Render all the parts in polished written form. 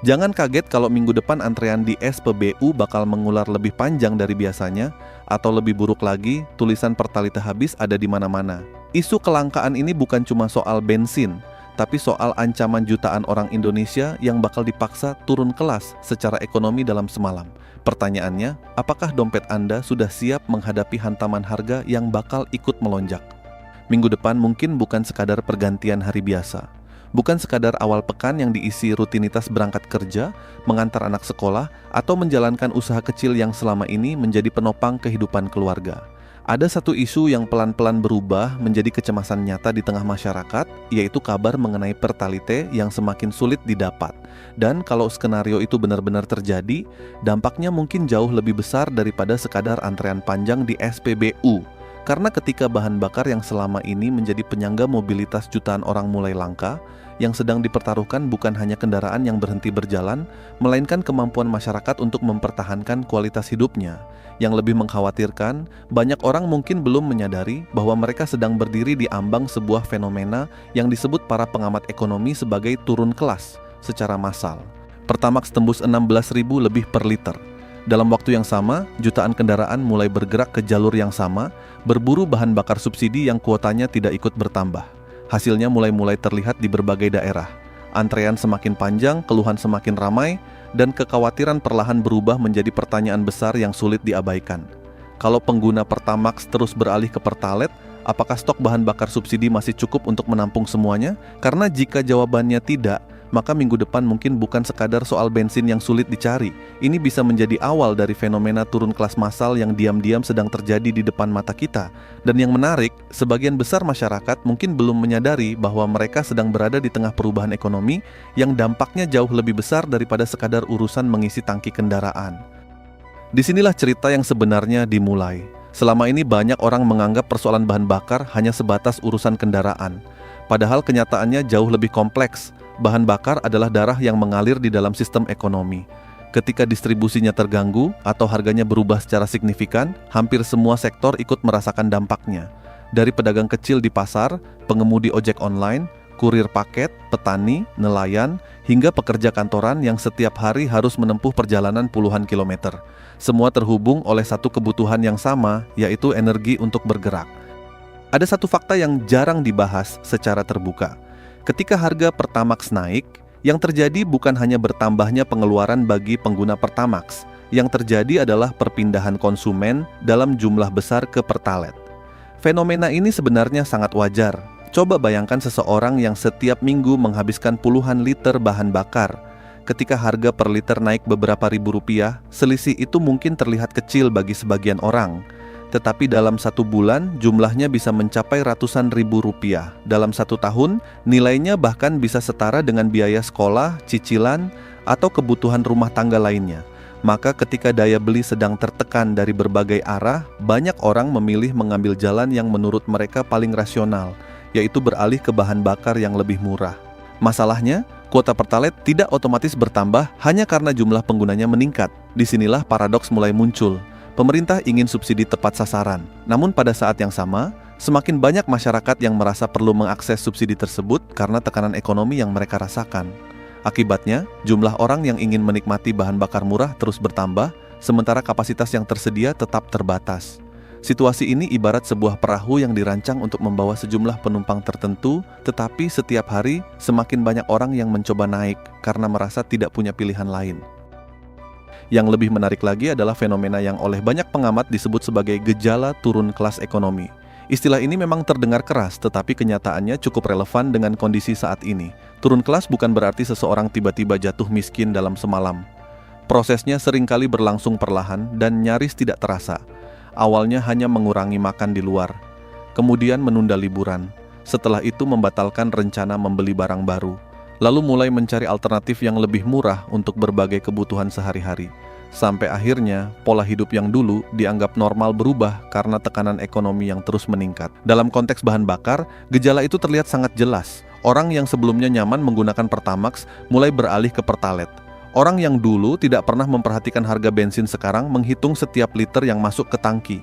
Jangan kaget kalau minggu depan antrean di SPBU bakal mengular lebih panjang dari biasanya, atau lebih buruk lagi, tulisan Pertalite habis ada di mana-mana. Isu kelangkaan ini bukan cuma soal bensin, tapi soal ancaman jutaan orang Indonesia yang bakal dipaksa turun kelas secara ekonomi dalam semalam. Pertanyaannya, apakah dompet Anda sudah siap menghadapi hantaman harga yang bakal ikut melonjak? Minggu depan mungkin bukan sekadar pergantian hari biasa. Bukan sekadar awal pekan yang diisi rutinitas berangkat kerja, mengantar anak sekolah, atau menjalankan usaha kecil yang selama ini menjadi penopang kehidupan keluarga. Ada satu isu yang pelan-pelan berubah menjadi kecemasan nyata di tengah masyarakat, yaitu kabar mengenai Pertalite yang semakin sulit didapat. Dan kalau skenario itu benar-benar terjadi, dampaknya mungkin jauh lebih besar daripada sekadar antrean panjang di SPBU. Karena ketika bahan bakar yang selama ini menjadi penyangga mobilitas jutaan orang mulai langka, yang sedang dipertaruhkan bukan hanya kendaraan yang berhenti berjalan, melainkan kemampuan masyarakat untuk mempertahankan kualitas hidupnya. Yang lebih mengkhawatirkan, banyak orang mungkin belum menyadari bahwa mereka sedang berdiri di ambang sebuah fenomena yang disebut para pengamat ekonomi sebagai turun kelas secara massal. Pertamax tembus 16.000 lebih per liter. Dalam waktu yang sama, jutaan kendaraan mulai bergerak ke jalur yang sama, berburu bahan bakar subsidi yang kuotanya tidak ikut bertambah. Hasilnya mulai terlihat di berbagai daerah. Antrean semakin panjang, keluhan semakin ramai, dan kekhawatiran perlahan berubah menjadi pertanyaan besar yang sulit diabaikan. Kalau pengguna Pertamax terus beralih ke Pertalite, apakah stok bahan bakar subsidi masih cukup untuk menampung semuanya? Karena jika jawabannya tidak, maka minggu depan mungkin bukan sekadar soal bensin yang sulit dicari. Ini bisa menjadi awal dari fenomena turun kelas massal yang diam-diam sedang terjadi di depan mata kita. Dan yang menarik, sebagian besar masyarakat mungkin belum menyadari bahwa mereka sedang berada di tengah perubahan ekonomi yang dampaknya jauh lebih besar daripada sekadar urusan mengisi tangki kendaraan. Disinilah cerita yang sebenarnya dimulai. Selama ini banyak orang menganggap persoalan bahan bakar hanya sebatas urusan kendaraan. Padahal kenyataannya jauh lebih kompleks. Bahan bakar adalah darah yang mengalir di dalam sistem ekonomi. Ketika distribusinya terganggu atau harganya berubah secara signifikan, hampir semua sektor ikut merasakan dampaknya. Dari pedagang kecil di pasar, pengemudi ojek online, kurir paket, petani, nelayan, hingga pekerja kantoran yang setiap hari harus menempuh perjalanan puluhan kilometer. Semua terhubung oleh satu kebutuhan yang sama, yaitu energi untuk bergerak. Ada satu fakta yang jarang dibahas secara terbuka. Ketika harga Pertamax naik, yang terjadi bukan hanya bertambahnya pengeluaran bagi pengguna Pertamax. Yang terjadi adalah perpindahan konsumen dalam jumlah besar ke Pertalite. Fenomena ini sebenarnya sangat wajar. Coba bayangkan seseorang yang setiap minggu menghabiskan puluhan liter bahan bakar. Ketika harga per liter naik beberapa ribu rupiah, selisih itu mungkin terlihat kecil bagi sebagian orang. Tetapi dalam satu bulan jumlahnya bisa mencapai ratusan ribu rupiah. Dalam satu tahun, nilainya bahkan bisa setara dengan biaya sekolah, cicilan, atau kebutuhan rumah tangga lainnya. Maka ketika daya beli sedang tertekan dari berbagai arah, banyak orang memilih mengambil jalan yang menurut mereka paling rasional, yaitu beralih ke bahan bakar yang lebih murah. Masalahnya, kuota Pertalite tidak otomatis bertambah hanya karena jumlah penggunanya meningkat. Disinilah paradoks mulai muncul. Pemerintah ingin subsidi tepat sasaran, namun pada saat yang sama, semakin banyak masyarakat yang merasa perlu mengakses subsidi tersebut karena tekanan ekonomi yang mereka rasakan. Akibatnya, jumlah orang yang ingin menikmati bahan bakar murah terus bertambah, sementara kapasitas yang tersedia tetap terbatas. Situasi ini ibarat sebuah perahu yang dirancang untuk membawa sejumlah penumpang tertentu, tetapi setiap hari semakin banyak orang yang mencoba naik karena merasa tidak punya pilihan lain. Yang lebih menarik lagi adalah fenomena yang oleh banyak pengamat disebut sebagai gejala turun kelas ekonomi. Istilah ini memang terdengar keras, tetapi kenyataannya cukup relevan dengan kondisi saat ini. Turun kelas bukan berarti seseorang tiba-tiba jatuh miskin dalam semalam. Prosesnya seringkali berlangsung perlahan dan nyaris tidak terasa. Awalnya hanya mengurangi makan di luar, kemudian menunda liburan. Setelah itu membatalkan rencana membeli barang baru. Lalu mulai mencari alternatif yang lebih murah untuk berbagai kebutuhan sehari-hari. Sampai akhirnya, pola hidup yang dulu dianggap normal berubah karena tekanan ekonomi yang terus meningkat. Dalam konteks bahan bakar, gejala itu terlihat sangat jelas. Orang yang sebelumnya nyaman menggunakan Pertamax mulai beralih ke Pertalite. Orang yang dulu tidak pernah memperhatikan harga bensin sekarang menghitung setiap liter yang masuk ke tangki.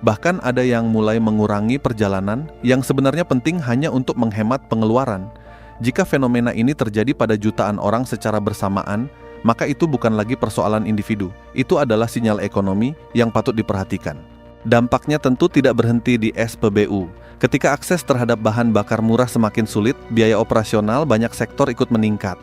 Bahkan ada yang mulai mengurangi perjalanan yang sebenarnya penting hanya untuk menghemat pengeluaran. Jika fenomena ini terjadi pada jutaan orang secara bersamaan, maka itu bukan lagi persoalan individu. Itu adalah sinyal ekonomi yang patut diperhatikan. Dampaknya tentu tidak berhenti di SPBU. Ketika akses terhadap bahan bakar murah semakin sulit, biaya operasional banyak sektor ikut meningkat.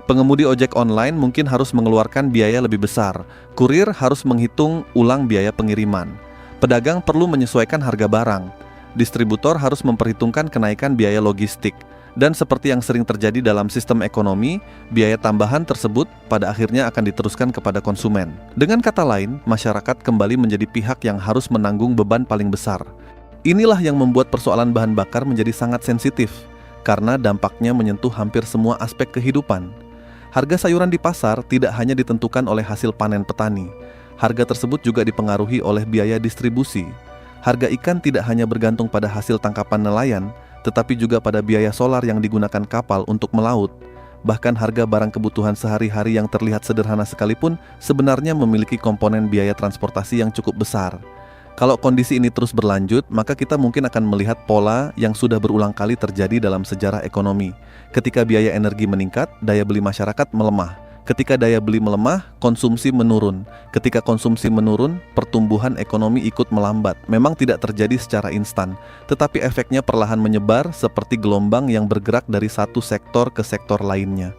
Pengemudi ojek online mungkin harus mengeluarkan biaya lebih besar. Kurir harus menghitung ulang biaya pengiriman. Pedagang perlu menyesuaikan harga barang. Distributor harus memperhitungkan kenaikan biaya logistik. Dan seperti yang sering terjadi dalam sistem ekonomi, biaya tambahan tersebut pada akhirnya akan diteruskan kepada konsumen. Dengan kata lain, masyarakat kembali menjadi pihak yang harus menanggung beban paling besar. Inilah yang membuat persoalan bahan bakar menjadi sangat sensitif, karena dampaknya menyentuh hampir semua aspek kehidupan. Harga sayuran di pasar tidak hanya ditentukan oleh hasil panen petani. Harga tersebut juga dipengaruhi oleh biaya distribusi. Harga ikan tidak hanya bergantung pada hasil tangkapan nelayan, tetapi juga pada biaya solar yang digunakan kapal untuk melaut. Bahkan harga barang kebutuhan sehari-hari yang terlihat sederhana sekalipun sebenarnya memiliki komponen biaya transportasi yang cukup besar. Kalau kondisi ini terus berlanjut, maka kita mungkin akan melihat pola yang sudah berulang kali terjadi dalam sejarah ekonomi. Ketika biaya energi meningkat, daya beli masyarakat melemah. Ketika daya beli melemah, konsumsi menurun. Ketika konsumsi menurun, pertumbuhan ekonomi ikut melambat. Memang tidak terjadi secara instan, tetapi efeknya perlahan menyebar seperti gelombang yang bergerak dari satu sektor ke sektor lainnya.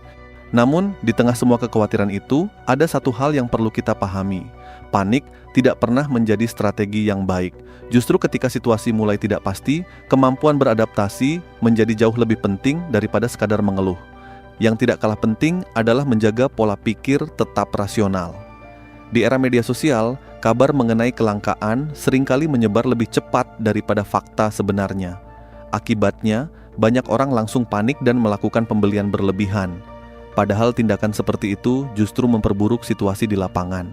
Namun, di tengah semua kekhawatiran itu, ada satu hal yang perlu kita pahami. Panik tidak pernah menjadi strategi yang baik. Justru ketika situasi mulai tidak pasti, kemampuan beradaptasi menjadi jauh lebih penting daripada sekadar mengeluh. Yang tidak kalah penting adalah menjaga pola pikir tetap rasional. Di era media sosial, kabar mengenai kelangkaan seringkali menyebar lebih cepat daripada fakta sebenarnya. Akibatnya, banyak orang langsung panik dan melakukan pembelian berlebihan. Padahal tindakan seperti itu justru memperburuk situasi di lapangan.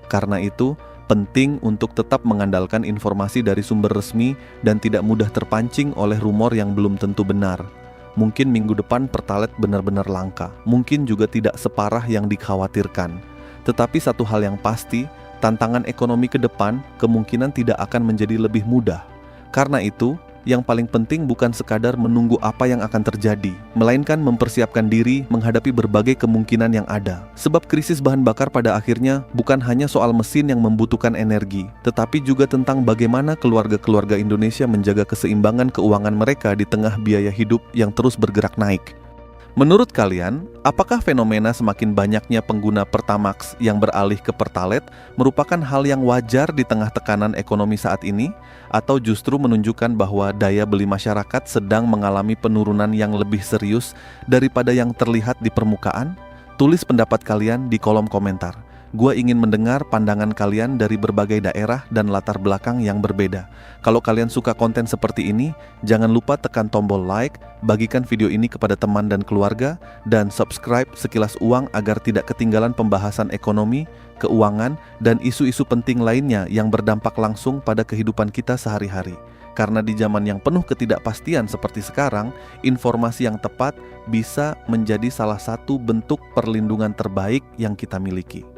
Karena itu, penting untuk tetap mengandalkan informasi dari sumber resmi dan tidak mudah terpancing oleh rumor yang belum tentu benar. Mungkin minggu depan Pertalite benar-benar langka, mungkin juga tidak separah yang dikhawatirkan. Tetapi satu hal yang pasti, tantangan ekonomi ke depan kemungkinan tidak akan menjadi lebih mudah. Karena itu, yang paling penting bukan sekadar menunggu apa yang akan terjadi, melainkan mempersiapkan diri menghadapi berbagai kemungkinan yang ada. Sebab krisis bahan bakar pada akhirnya bukan hanya soal mesin yang membutuhkan energi, tetapi juga tentang bagaimana keluarga-keluarga Indonesia menjaga keseimbangan keuangan mereka di tengah biaya hidup yang terus bergerak naik. Menurut kalian, apakah fenomena semakin banyaknya pengguna Pertamax yang beralih ke Pertalite merupakan hal yang wajar di tengah tekanan ekonomi saat ini? Atau justru menunjukkan bahwa daya beli masyarakat sedang mengalami penurunan yang lebih serius daripada yang terlihat di permukaan? Tulis pendapat kalian di kolom komentar. Gua ingin mendengar pandangan kalian dari berbagai daerah dan latar belakang yang berbeda. Kalau kalian suka konten seperti ini, jangan lupa tekan tombol like, bagikan video ini kepada teman dan keluarga, dan subscribe Sekilas Uang agar tidak ketinggalan pembahasan ekonomi, keuangan, dan isu-isu penting lainnya yang berdampak langsung pada kehidupan kita sehari-hari. Karena di zaman yang penuh ketidakpastian seperti sekarang, informasi yang tepat bisa menjadi salah satu bentuk perlindungan terbaik yang kita miliki.